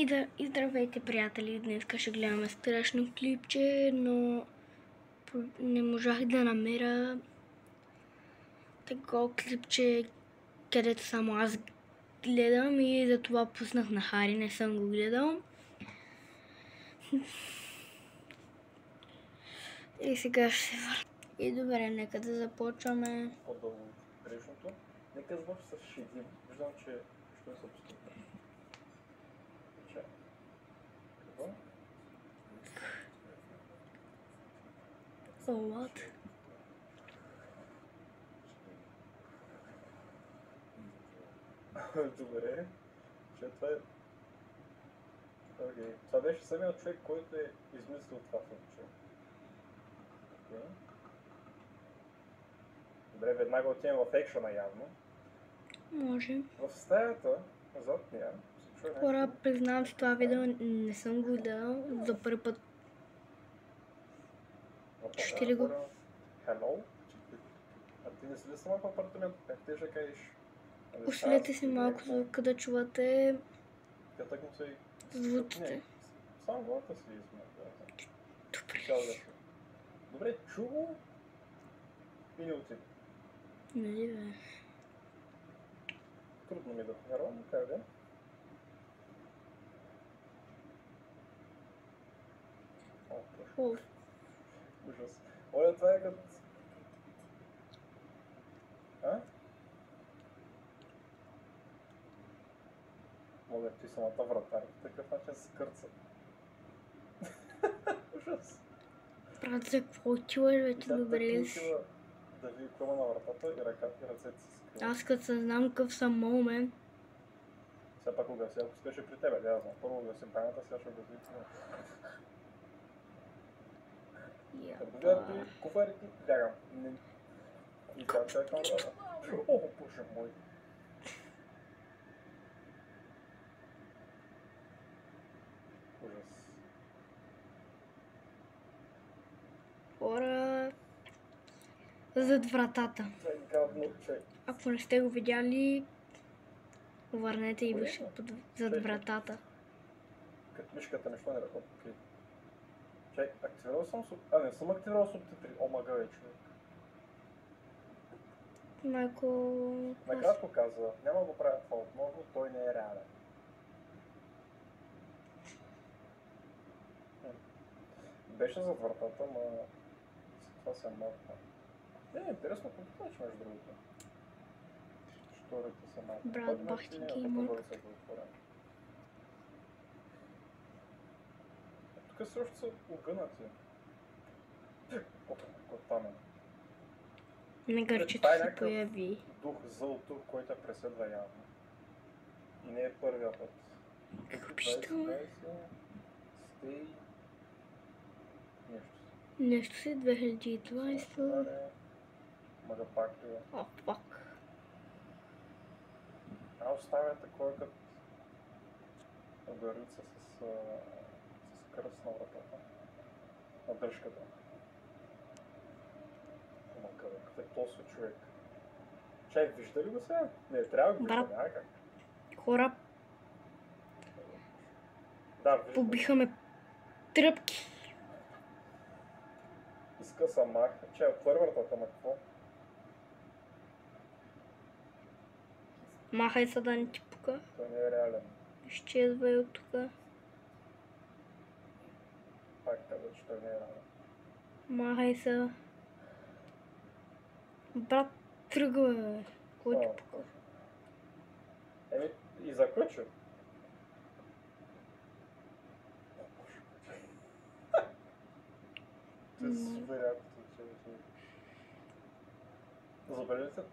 И здравейте, приятели! Днес ще гледаме страшно клипче, но не можах да намеря такова клипче, където само аз гледам и затова пуснах на Хари, не съм го гледал. И сега ще се върна. И добре, нека да започваме. По-дълго от предишното. Нека започва с шедим. Виждам, че ще се постъпва. Чай. Какво? What? Добре. Че това е... Окей. Това беше самият човек, който е измислил това филмче. Окей. Добре, веднага отивам в екшена явно. Може. В стаята, зад нея, се чуе Хора, нещо. признавам, че това видео не съм го гледал за първи път. Ще ли го? Hello? А ти не си ли сама в апартамента? Как ти ще кажеш? Усилете си малко звука да чувате Тя так му се и... звуците. Само главата си измя. Добре. Добре, чу го и не отиде. Нали бе? Трудно ми да повярвам, но как да? О, О, ужас. Оля, това е като... А? Мога ти самата вратаря, по такъв начин се скърца. Ужас. брат, за какво отиваш, бе, ти добре ли си? Да ви клюма на вратата и ръцете си скриват. Аз като съзнам какъв съм момент. Все пак го гаси, ако спеше при тебе, да знам. Първо гаси банята, сега ще го гаси. Като гледат при куфарите, бягам. И тя чакам вратата. О, боже мой. Ужас. Хора, зад вратата. Това е гадно, че... Ако не сте го видяли, върнете и вижте зад вратата. Като мишката нещо не работи. Okay. Чай, активирал съм субтитри. А, не съм активирал субтитри. О, мага е, човек. Майко... Накратко казва, няма го правя това отново, той не е реален. Беше зад вратата, но... Това се махна. Интересно компютър, че между другото. Шторите са малко. Брат, бах ти геймър. Тук също са огънати. Там е. Не гърчето Това е се някакъв появи. дух зълто, който я преследва явно. И не е първия път. Включително. Стей... Нещо. Нещо си 2020. Мага пак ли? О, пак. А оставя такова като огърлица с кръст на вратата. На дръжката. Мага, какъв е толсо човек. Чай, вижда ли го сега? Не, трябва да го вижда, няма как. Хора, Да, вижда. побиха ме тръпки. Иска съм мах. Чай, отвори вратата, на какво? Махай се да не ти пука. Той не е реален. Изчезвай от тука. Пак каза, че той не е реален. Махай се. Брат, тръгва, бе. Кой ти пука? Еми, и заключи. Това е супер якото, че...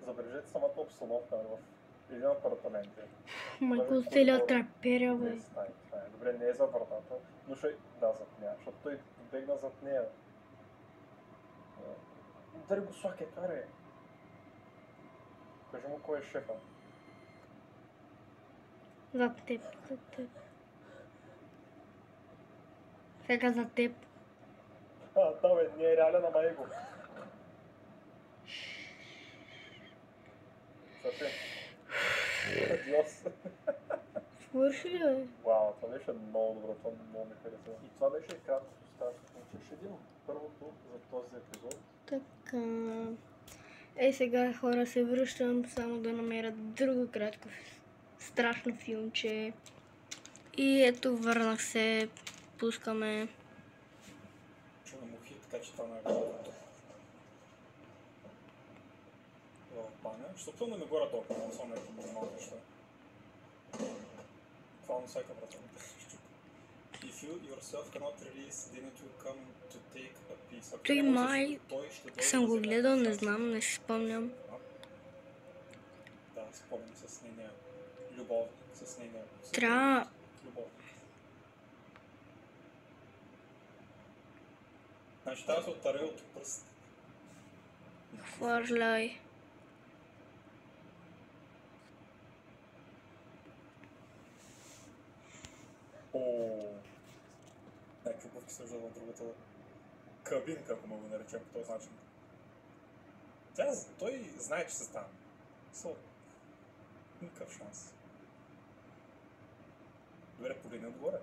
Забележете самата обстановка в един апартамент. Майко, целият траперя, бе. Не стане, това е. Добре, не е зад вратата, но ще... Да, зад нея, защото той бегна зад нея. Удари го слаке, каре! Кажи му кой е шефа. Зад теб, зад теб. Сега зад теб. Да, бе, не е реален, ама его. Запи. Адиос. Върши ли, бе? Вау, това беше много добро, това много ми хареса. И това беше кратко страшно филмче. Ще видим първото за този епизод. Така. Сега, хора, се връщам само да намеря друго кратко страшно филмче. И ето, върнах се. Пускаме. Чуна мухи, така че това най-голямото. В баня. Ще опълнем горе толкова, но само някакво нормално неща. Това на всяка врата. If you yourself cannot release, then it will come to take a piece. Ако Той не можеш, май той ще дойде съм да го вземе гледал, не част. знам, не си спомням. Да, спомням с нейния любовник, с нейния Трябва. любовник. Значи трябва да се оттари от пръст. Хвърляй. Някакви обувки се виждат в другата кабинка, ако мога да наречем по този начин. Той знае, че се става. Никакъв шанс. Добре, погледни отгоре.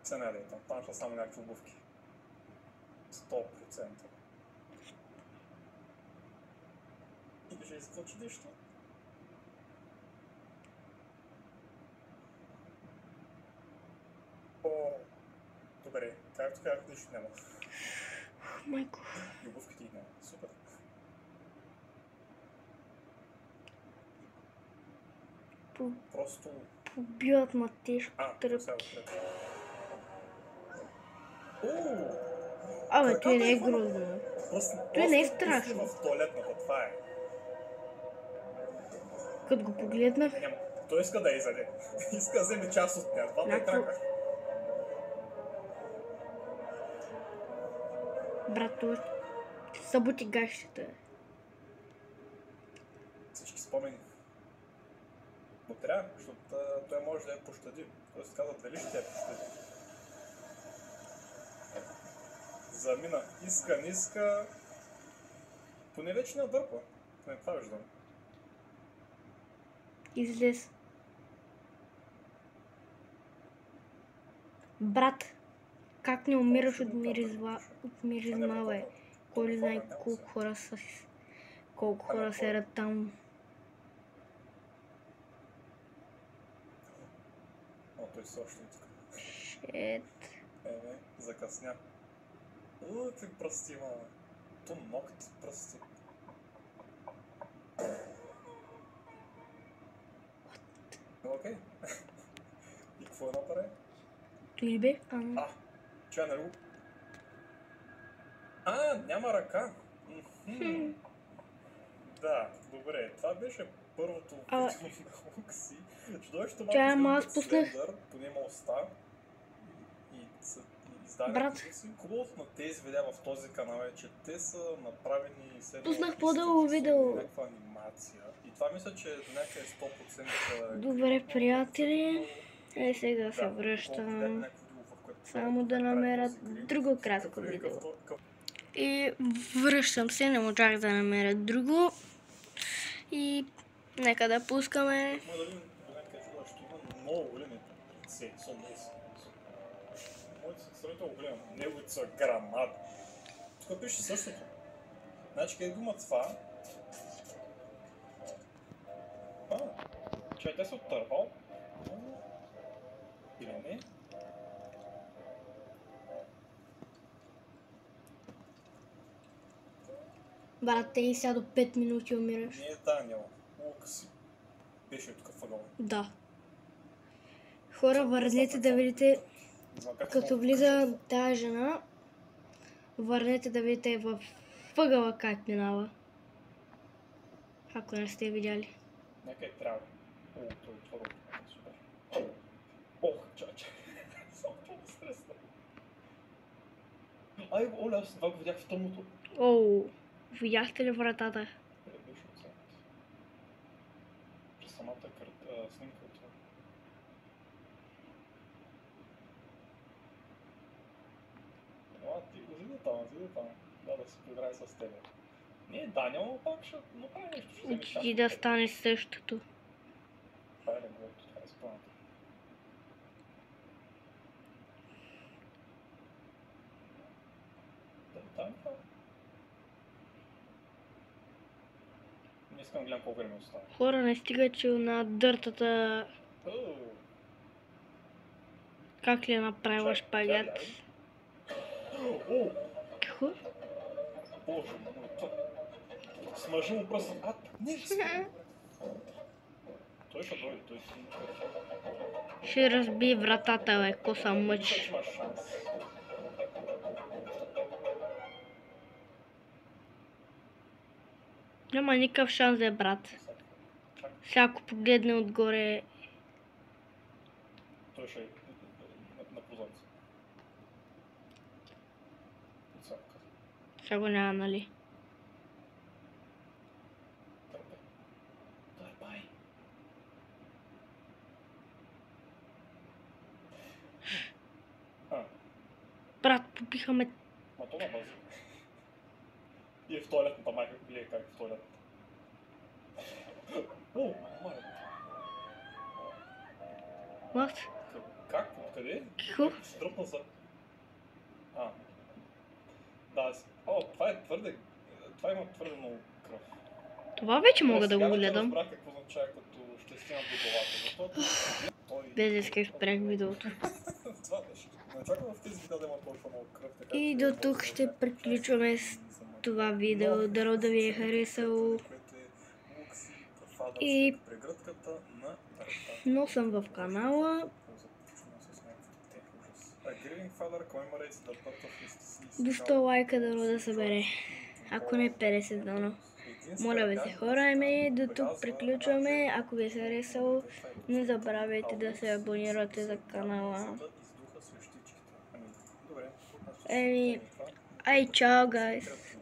Се не там ще само някакви обувки. 100%. Или ще изкочи нещо? Добре, както казах, нищо няма. Майко. И обувките и няма. Супер. Просто... Побиват ма тежко тръпки. Абе, той не е грозно. Той не е страшно. В туалетната, това е. Като го погледнах... Той иска да изяде. Иска да вземе част от нея. Това е трака. Брат, той събути гащите. Всички спомени. Но трябва, защото той може да я пощади. Той се казва, дали ще я пощади. Замина. Иска, не иска. Поне вече не отдърпа. Поне това виждам. Излез. Брат, как не умираш от миризма, бе? Кой ли знае колко хора седят там. Той също иска. Шет. Закъсня. Ти пръсти, мама. То ногти пръсти. Окей. И какво направи? Той ли бе? Че не го? Няма ръка. Да, добре. Това беше първото видео на Окси. Чудовището малко Слендър, поне има уста. И издадени. Хубавото на тези видеа в този канал е, че те са направени пуснах по-дълго видео. Някаква анимация. И това мисля, че до някъде 100%... Добре, приятели. Сега се връщам. Само да намеря друго кратко видео. И връщам се, не можах да намеря друго. И нека да пускаме. Много големи ръце, са меси. Моите са сравнително големи, неговите са грамад. Тук пише същото. Значи къде го има това? Чай, те са оттървал. Или не? Брат, те и сега до 5 минути умираш. Не е Даниел. Окси. Беше тук въгъл. Да. Хора, върнете да видите, като влиза тази жена, върнете да видите във въгъла как минава. Ако не сте видяли. Нека е трябва. Той е отворил. Супер. Чача. Само това стресна. Оля, аз това го видях в тъмното. Видяхте ли вратата? Беше отзад. През самата снимка от това. Ти изиди там. Да се поиграй с тебе. Не, Даниел, но пак ще направи нещо. Ще вземе Ти да стане същото. Това е леглото, това е спъната. Да, това. Не искам да гледам колко време остава. Хора, не стига, че на дъртата... Как ли я направила шпагат? Какво? Боже мой, това... Смажи му просто... Не, ще спи. Той ще дойде, той си... Ще разби вратата, бе, ко са мъч. Има шанс. Няма никакъв шанс, бе, брат. Всяко погледне отгоре... Той ще е на прозореца. Сега го няма, нали? Дърпай. Брат, попиха ме... Ма то на база. И е в туалетната майка, гледай как е в туалетната. О, майка. What? Как? Откъде? Какво? Стръпна за... Да, това е твърде... Това има твърде много кръв. Това вече мога да го гледам. Сега разбрах какво означава, като ще стигна до главата, защото... той... Без да исках спрях видеото. Това нещо. Не очаквам в тези видеа да има толкова много кръв, така... И до тук ще приключваме с това видео. Дано да ви е харесало. И... Но съм в канала. До 100 лайка дано да събере. Ако не 50 дано. Моля ви се, хора, до тук приключваме. Ако ви е харесало, не забравяйте да се абонирате за канала. Ай, чао, гайс!